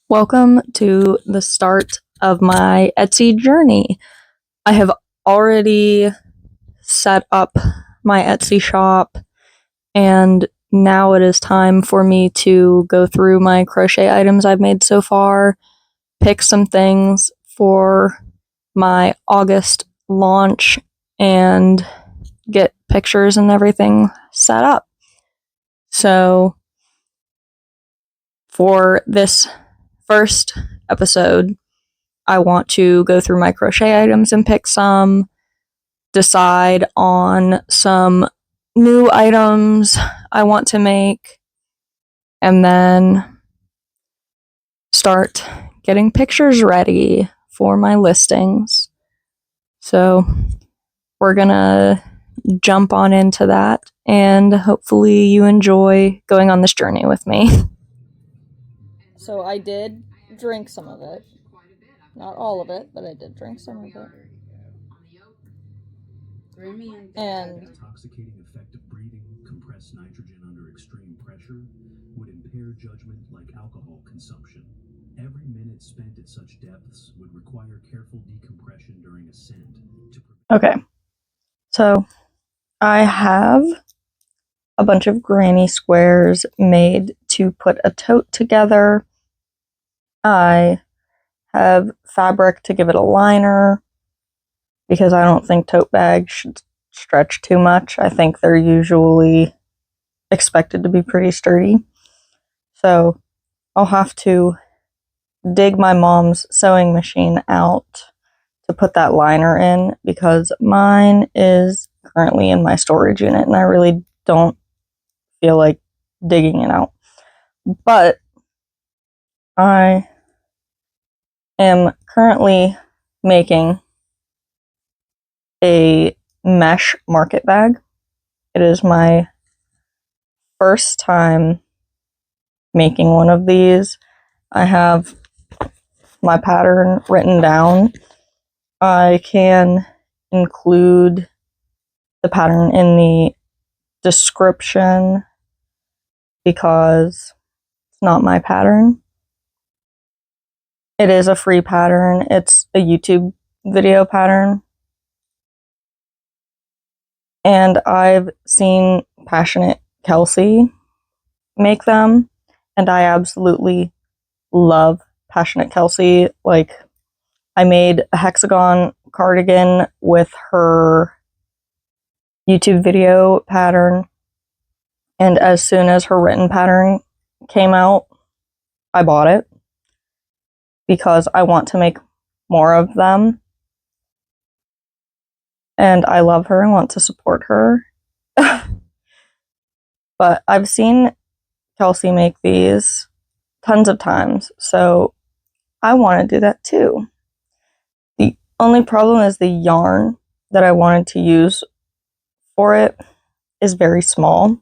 Welcome to the start of my Etsy journey. I have already set up my Etsy shop, and now it is time for me to go through my crochet items I've made so far, pick some things for my August launch, and get pictures and everything set up. So, for this first episode, I want to go through my crochet items and pick some, decide on some new items I want to make, and then start getting pictures ready for my listings. So we're gonna jump on into that, and hopefully you enjoy going on this journey with me. So I did drink some of it. Not all of it, but I did drink some of it. And the intoxicating effect of breathing compressed nitrogen under extreme pressure would impair judgment like alcohol consumption. Every minute spent at such depths would require careful decompression during ascent. Okay, so I have a bunch of granny squares made to put a tote together. I have fabric to give it a liner because I don't think tote bags should stretch too much. I think they're usually expected to be pretty sturdy. So I'll have to dig my mom's sewing machine out to put that liner in because mine is currently in my storage unit and I really don't feel like digging it out. But I am currently making a mesh market bag. It is my first time making one of these. I have my pattern written down. I can include the pattern in the description because it's not my pattern. It is a free pattern. It's a YouTube video pattern. And I've seen Passionate Kelsey make them, and I absolutely love Passionate Kelsey. Like, I made a hexagon cardigan with her YouTube video pattern, and as soon as her written pattern came out, I bought it because I want to make more of them. And I love her and want to support her. But I've seen Kelsey make these tons of times, so I want to do that too. The only problem is the yarn that I wanted to use for it is very small.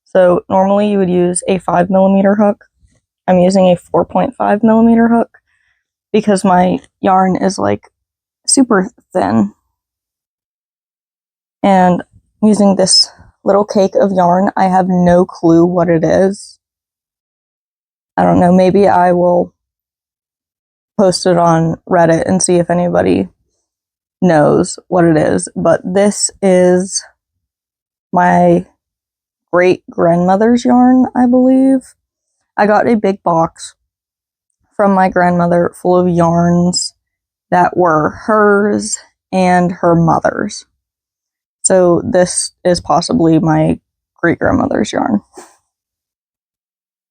So normally you would use a 5mm hook. I'm using a 4.5mm hook because my yarn is like super thin. And using this little cake of yarn, I have no clue what it is. I don't know, maybe I will post it on Reddit and see if anybody knows what it is. But this is my great grandmother's yarn, I believe. I got a big box from my grandmother full of yarns that were hers and her mother's. So this is possibly my great grandmother's yarn.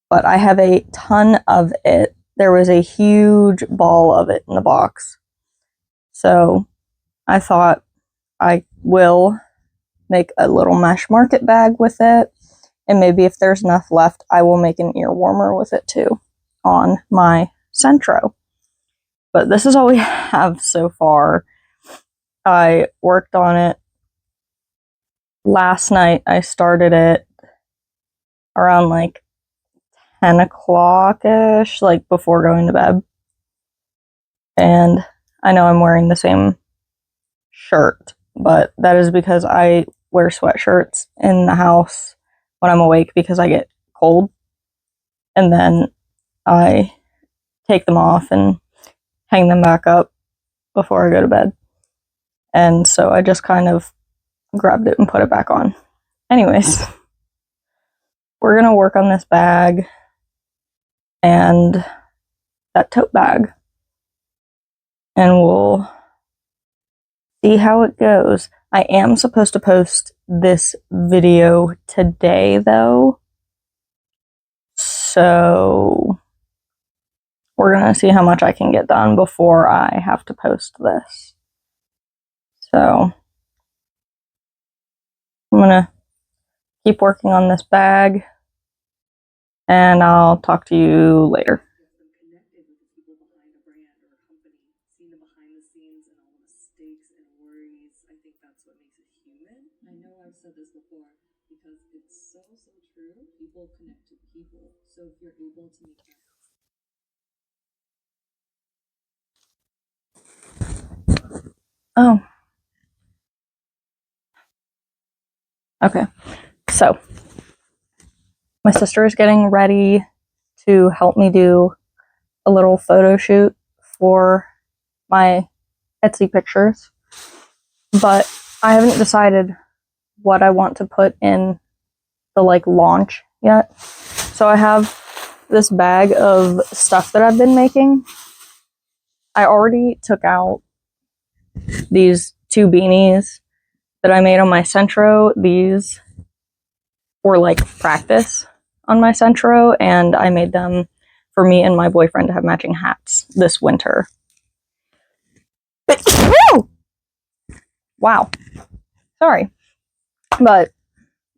But I have a ton of it. There was a huge ball of it in the box. So I thought I will make a little mesh market bag with it. And maybe if there's enough left, I will make an ear warmer with it too on my Centro. But this is all we have so far. I worked on it last night. I started it around like 10 o'clock-ish, like before going to bed. And I know I'm wearing the same shirt, but that is because I wear sweatshirts in the house when I'm awake because I get cold. And then I take them off and hang them back up before I go to bed. And so I just kind of grabbed it and put it back on. Anyways, we're going to work on this bag and that tote bag. And we'll see how it goes. I am supposed to post this video today, though. So we're going to see how much I can get done before I have to post this. So I'm going to keep working on this bag, and I'll talk to you later. Connected with the people behind a brand or a company, seeing the behind the scenes and all the mistakes and worries. I think that's what makes it human. I know I've said this before because it's so true. People connect to people. So if you're able to make that. Oh. Okay. So my sister is getting ready to help me do a little photo shoot for my Etsy pictures, but I haven't decided what I want to put in the launch yet. So I have this bag of stuff that I've been making. I already took out these 2 beanies that I made on my Centro. These were practice on my Centro, and I made them for me and my boyfriend to have matching hats this winter. Wow. Sorry. But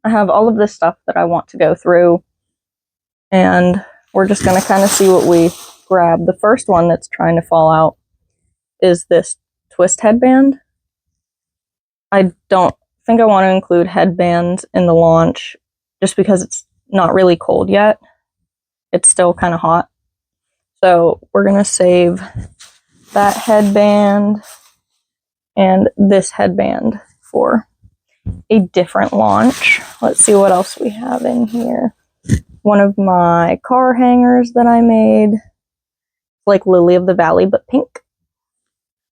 I have all of this stuff that I want to go through, and we're just going to kind of see what we grab. The first one that's trying to fall out is this twist headband. I don't think I want to include headbands in the launch just because it's not really cold yet. It's still kind of hot. So we're going to save that headband and this headband for a different launch. Let's see what else we have in here. One of my car hangers that I made, like Lily of the Valley, but pink.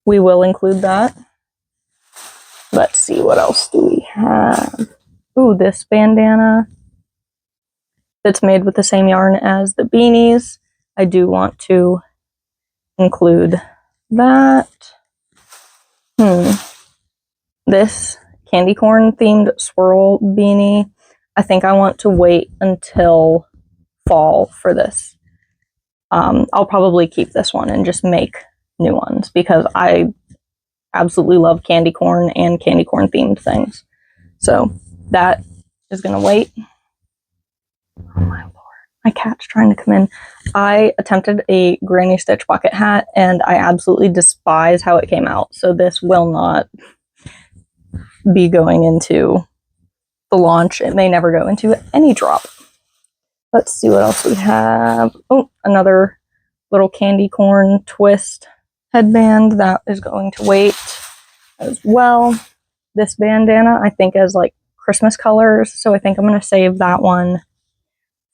We will include that. Let's see, what else do we have? Ooh, this bandana that's made with the same yarn as the beanies. I do want to include that. This candy corn themed swirl beanie. I think I want to wait until fall for this. I'll probably keep this one and just make new ones because I absolutely love candy corn and candy corn themed things. So that is going to wait. Oh my lord. My cat's trying to come in. I attempted a Granny Stitch bucket hat and I absolutely despise how it came out. So this will not be going into the launch. It may never go into any drop. Let's see what else we have. Oh, another little candy corn twist headband that is going to wait as well. This bandana I think is Christmas colors, so I think I'm going to save that one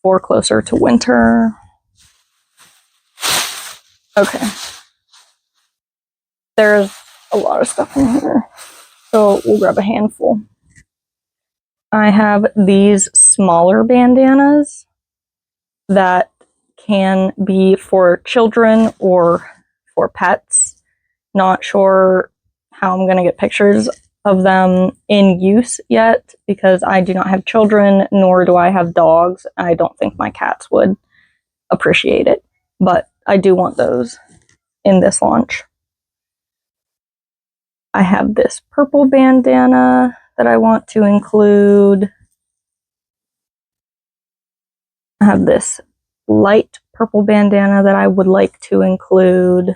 for closer to winter. Okay. There's a lot of stuff in here, so we'll grab a handful. I have these smaller bandanas that can be for children or for pets. Not sure how I'm going to get pictures of them in use yet because I do not have children, nor do I have dogs. I don't think my cats would appreciate it, but I do want those in this launch. I have this purple bandana that I want to include. I have this light purple bandana that I would like to include.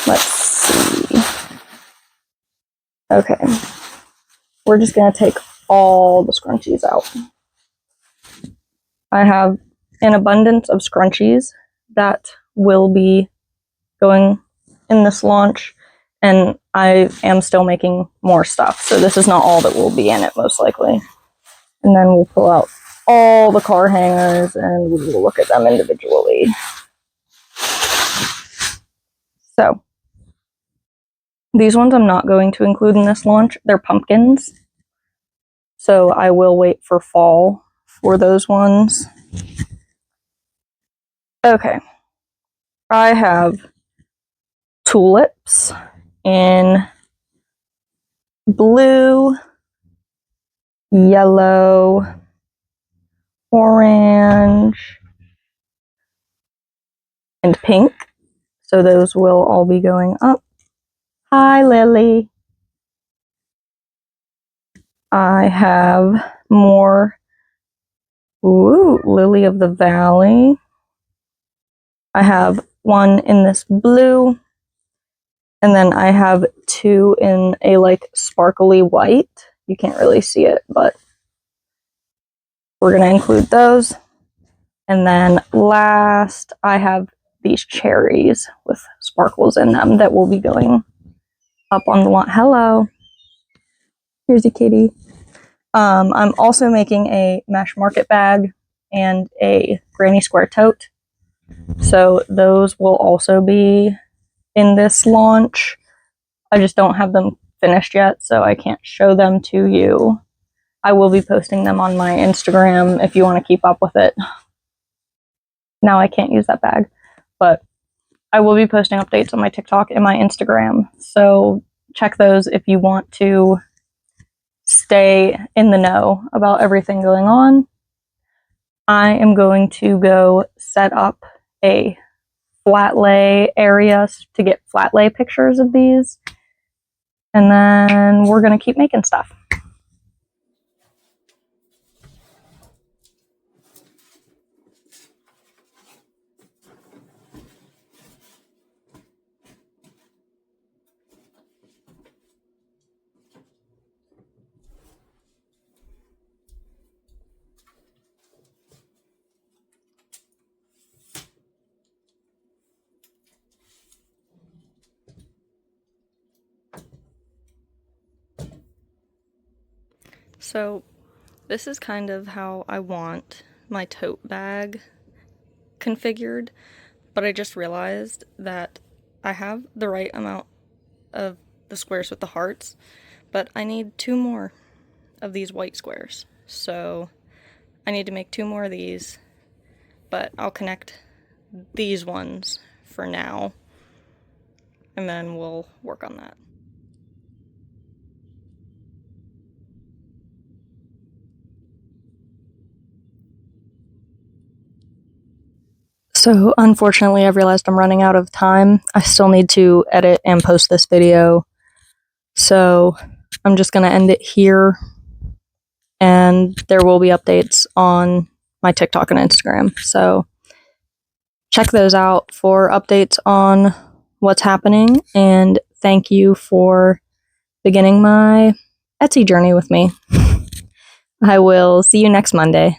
Let's see. Okay. We're just going to take all the scrunchies out. I have an abundance of scrunchies that will be going in this launch, and I am still making more stuff, so this is not all that will be in it, most likely. And then we'll pull out all the car hangers and we will look at them individually. So, these ones I'm not going to include in this launch. They're pumpkins. So I will wait for fall for those ones. Okay. I have tulips in blue, yellow, orange, and pink. So those will all be going up. Hi, Lily. I have more lily of the valley. I have one in this blue, and then I have two in a like sparkly white. You can't really see it, but we're going to include those. And then last, I have these cherries with sparkles in them that will be going up on the lawn. Hello. Here's a kitty. I'm also making a mesh market bag and a granny square tote. So those will also be in this launch. I just don't have them finished yet, so I can't show them to you. I will be posting them on my Instagram if you want to keep up with it. Now I can't use that bag, but I will be posting updates on my TikTok and my Instagram. So check those if you want to stay in the know about everything going on. I am going to go set up a flat lay area to get flat lay pictures of these. And then we're going to keep making stuff. So this is kind of how I want my tote bag configured, but I just realized that I have the right amount of the squares with the hearts, but I need 2 more of these white squares. So I need to make 2 more of these, but I'll connect these ones for now, and then we'll work on that. So unfortunately, I've realized I'm running out of time. I still need to edit and post this video. So I'm just going to end it here. And there will be updates on my TikTok and Instagram. So check those out for updates on what's happening. And thank you for beginning my Etsy journey with me. I will see you next Monday.